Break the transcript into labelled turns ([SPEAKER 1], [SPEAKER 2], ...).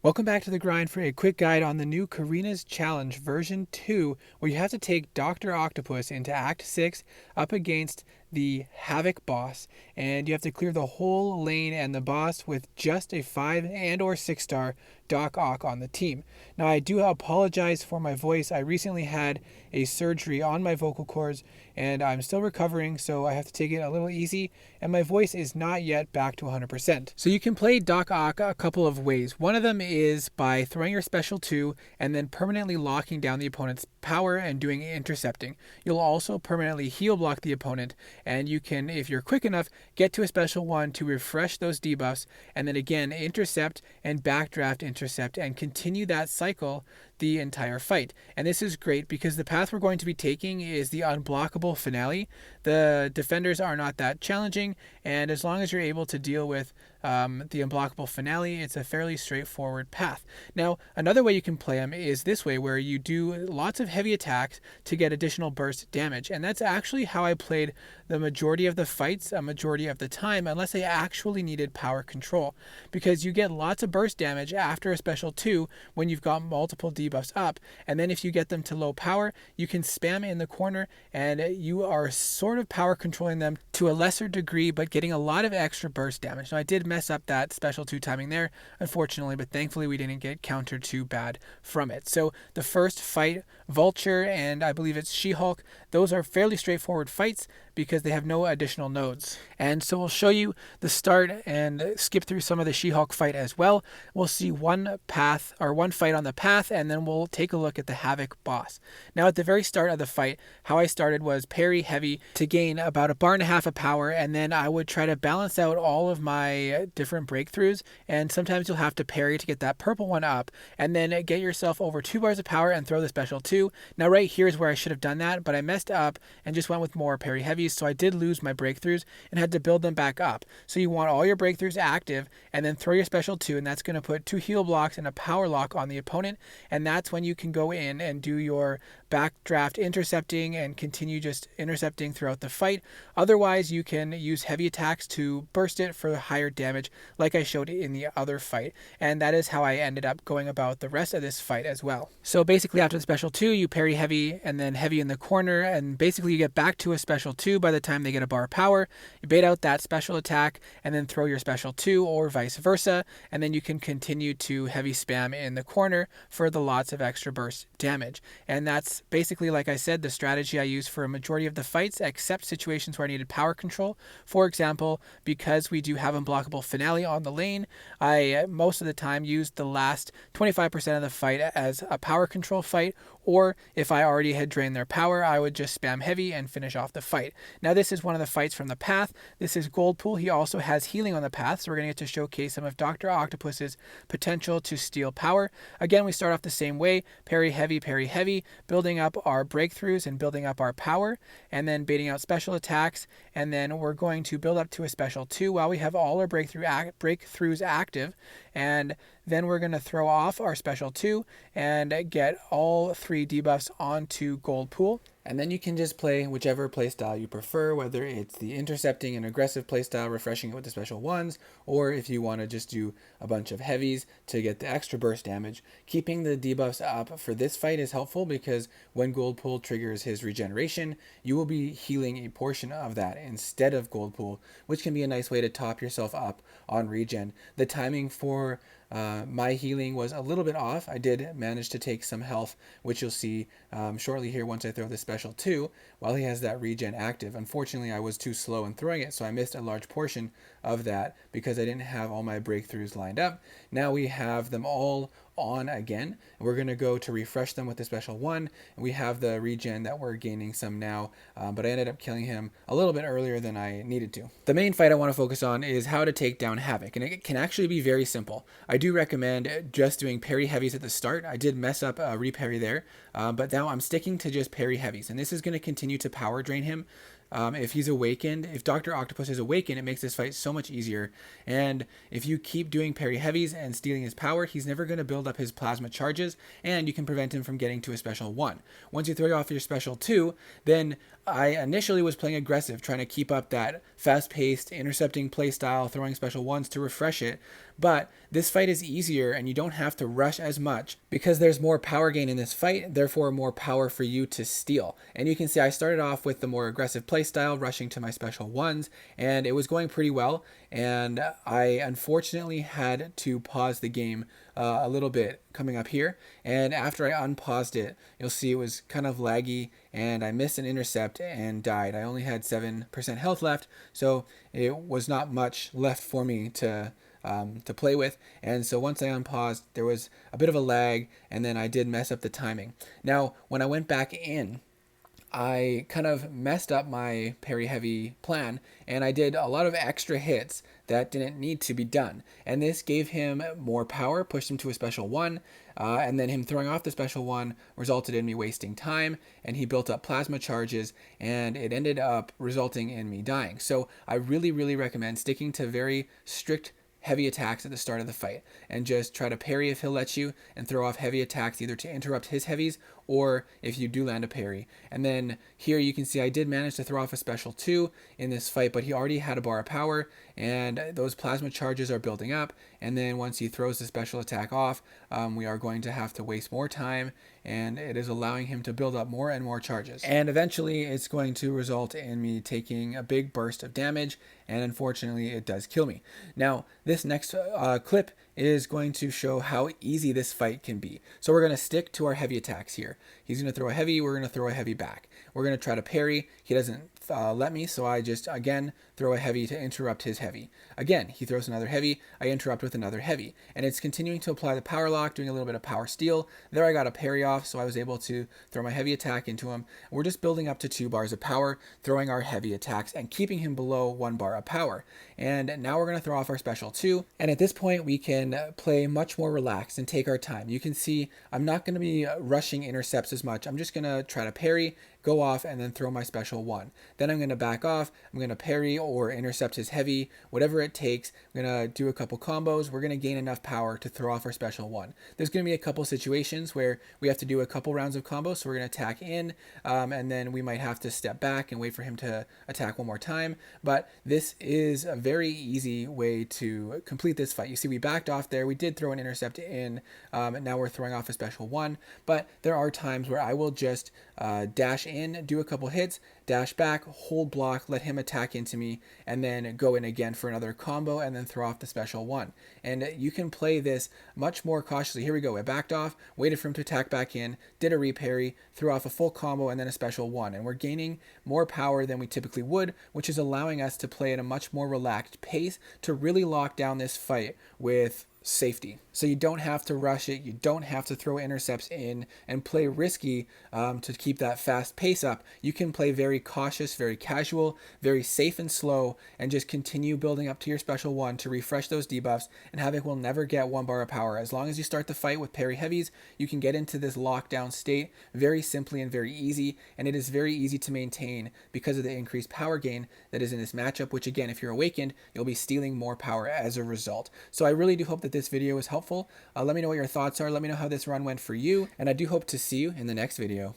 [SPEAKER 1] Welcome back to The Grind for a quick guide on the new Carina's Challenge version 2, where you have to take Dr. Octopus into Act 6 up against the Havok boss, and you have to clear the whole lane and the boss with just a 5 and or 6 star Doc Ock on the team. Now I do apologize for my voice. I recently had a surgery on my vocal cords and I'm still recovering, so I have to take it a little easy, and my voice is not yet back to 100%. So you can play Doc Ock a couple of ways. One of them is by throwing your special 2 and then permanently locking down the opponent's power and doing intercepting. You'll also permanently heal block the opponent, and you can, if you're quick enough, get to a special 1 to refresh those debuffs, and then again intercept and backdraft intercept and continue that cycle the entire fight. And this is great because the path we're going to be taking is the unblockable finale. The defenders are not that challenging, and as long as you're able to deal with the unblockable finale, it's a fairly straightforward path. Now, another way you can play them is this way, where you do lots of heavy attacks to get additional burst damage, and that's actually how I played the majority of the fights, a majority of the time, unless I actually needed power control, because you get lots of burst damage after a special 2 when you've got multiple debuffs up, and then if you get them to low power, you can spam in the corner and you are sort of power controlling them to a lesser degree, but getting a lot of extra burst damage. Now I did mess up that special 2 timing there, unfortunately, but thankfully we didn't get countered too bad from it. So the first fight, Vulture and I believe it's She-Hulk, those are fairly straightforward fights because they have no additional nodes. And so we'll show you the start and skip through some of the She-Hulk fight as well. We'll see one path or one fight on the path, and then we'll take a look at the Havok boss. Now at the very start of the fight, how I started was parry heavy to gain about 1.5 bars of power, and then I would try to balance out all of my different breakthroughs, and sometimes you'll have to parry to get that purple one up, and then get yourself over 2 bars of power and throw the special 2. Now right here is where I should have done that, but I messed up and just went with more parry heavies, so I did lose my breakthroughs and had to build them back up. So you want all your breakthroughs active and then throw your special 2, and that's going to put 2 heal blocks and a power lock on the opponent, and that's when you can go in and do your backdraft intercepting and continue just intercepting throughout the fight. Otherwise, you can use heavy attacks to burst it for higher damage like I showed in the other fight, and that is how I ended up going about the rest of this fight as well. So basically after the special 2, you parry heavy and then heavy in the corner, and basically you get back to a special 2 by the time they get a bar of power. You bait out that special attack and then throw your special 2, or vice versa, and then you can continue to heavy spam in the corner for the lots of extra burst damage. And that's basically, like I said, the strategy I use for a majority of the fights, except situations where I needed power control. For example, because we do have unblockable finale on the lane, I most of the time used the last 25% of the fight as a power control fight, or if I already had drained their power, I would just spam heavy and finish off the fight. Now this is one of the fights from the path. This is Gold Pool. He also has healing on the path, so we're going to get to showcase some of Dr. Octopus's potential to steal power. Again, we start off the same way, parry heavy, building up our breakthroughs and building up our power, and then baiting out special attacks, and then we're going to build up to a special 2 while we have all our breakthroughs active, and then we're going to throw off our special 2 and get all 3 debuffs onto Gold Pool. And then you can just play whichever playstyle you prefer, whether it's the intercepting and aggressive playstyle, refreshing it with the special 1s, or if you want to just do a bunch of heavies to get the extra burst damage. Keeping the debuffs up for this fight is helpful because when Gold Pool triggers his regeneration, you will be healing a portion of that instead of Gold Pool, which can be a nice way to top yourself up on regen. The timing for my healing was a little bit off. I did manage to take some health, which you'll see shortly here once I throw the special 2 while he has that regen active. Unfortunately, I was too slow in throwing it, so I missed a large portion of that because I didn't have all my breakthroughs lined up. Now we have them all on again, and we're going to go to refresh them with the special 1, and we have the regen that we're gaining some now, but I ended up killing him a little bit earlier than I needed to. The main fight I want to focus on is how to take down Havok, and it can actually be very simple. I do recommend just doing parry heavies at the start. I did mess up a reparry there, but now I'm sticking to just parry heavies, and this is going to continue to power drain him. If he's awakened, if Dr. Octopus is awakened, it makes this fight so much easier. And if you keep doing parry heavies and stealing his power, he's never going to build up his plasma charges, and you can prevent him from getting to a special 1. Once you throw off your special 2, then I initially was playing aggressive, trying to keep up that fast-paced, intercepting playstyle, throwing special 1s to refresh it. But this fight is easier and you don't have to rush as much because there's more power gain in this fight, therefore more power for you to steal. And you can see I started off with the more aggressive playstyle, rushing to my special ones, and it was going pretty well. And I unfortunately had to pause the game a little bit coming up here. And after I unpaused it, you'll see it was kind of laggy and I missed an intercept and died. I only had 7% health left, so it was not much left for me to play with. And so once I unpaused, there was a bit of a lag, and then I did mess up the timing. Now, when I went back in, I kind of messed up my parry heavy plan, and I did a lot of extra hits that didn't need to be done. And this gave him more power, pushed him to a special one, and then him throwing off the special one resulted in me wasting time, and he built up plasma charges, and it ended up resulting in me dying. So I really, really recommend sticking to very strict heavy attacks at the start of the fight and just try to parry if he'll let you and throw off heavy attacks either to interrupt his heavies or if you do land a parry. And then here you can see I did manage to throw off a special 2 in this fight, but he already had a bar of power and those plasma charges are building up, and then once he throws the special attack off, we are going to have to waste more time, and it is allowing him to build up more and more charges. And eventually it's going to result in me taking a big burst of damage, and unfortunately it does kill me. Now this next clip is going to show how easy this fight can be. So we're going to stick to our heavy attacks here. He's going to throw a heavy, we're going to throw a heavy back. We're going to try to parry. He doesn't let me, so I just again throw a heavy to interrupt his heavy. Again, he throws another heavy, I interrupt with another heavy. And it's continuing to apply the power lock, doing a little bit of power steal. There I got a parry off, so I was able to throw my heavy attack into him. We're just building up to 2 bars of power, throwing our heavy attacks and keeping him below 1 bar of power. And now we're going to throw off our special 2. And at this point we can play much more relaxed and take our time. You can see I'm not going to be rushing intercepts as much. I'm just going to try to parry, go off, and then throw my special 1. Then I'm going to back off. I'm going to parry or intercept his heavy, whatever it takes. I'm going to do a couple combos. We're going to gain enough power to throw off our special 1. There's going to be a couple situations where we have to do a couple rounds of combos, so we're going to attack in, and then we might have to step back and wait for him to attack one more time. But this is a very easy way to complete this fight. You see we backed off there. We did throw an intercept in, and now we're throwing off a special 1. But there are times where I will just dash in, do a couple hits, dash back, hold block, let him attack into me, and then go in again for another combo and then throw off the special 1. And you can play this much more cautiously. Here we go. I backed off, waited for him to attack back in, did a reparry, threw off a full combo and then a special 1. And we're gaining more power than we typically would, which is allowing us to play at a much more relaxed pace to really lock down this fight with safety. So you don't have to rush it, you don't have to throw intercepts in and play risky to keep that fast pace up. You can play very cautious, very casual, very safe and slow, and just continue building up to your special 1 to refresh those debuffs, and Havok will never get 1 bar of power. As long as you start the fight with parry heavies, you can get into this lockdown state very simply and very easy, and it is very easy to maintain because of the increased power gain that is in this matchup, which again, if you're awakened, you'll be stealing more power as a result. So I really do hope that this video was helpful. Let me know what your thoughts are. Let me know how this run went for you, and I do hope to see you in the next video.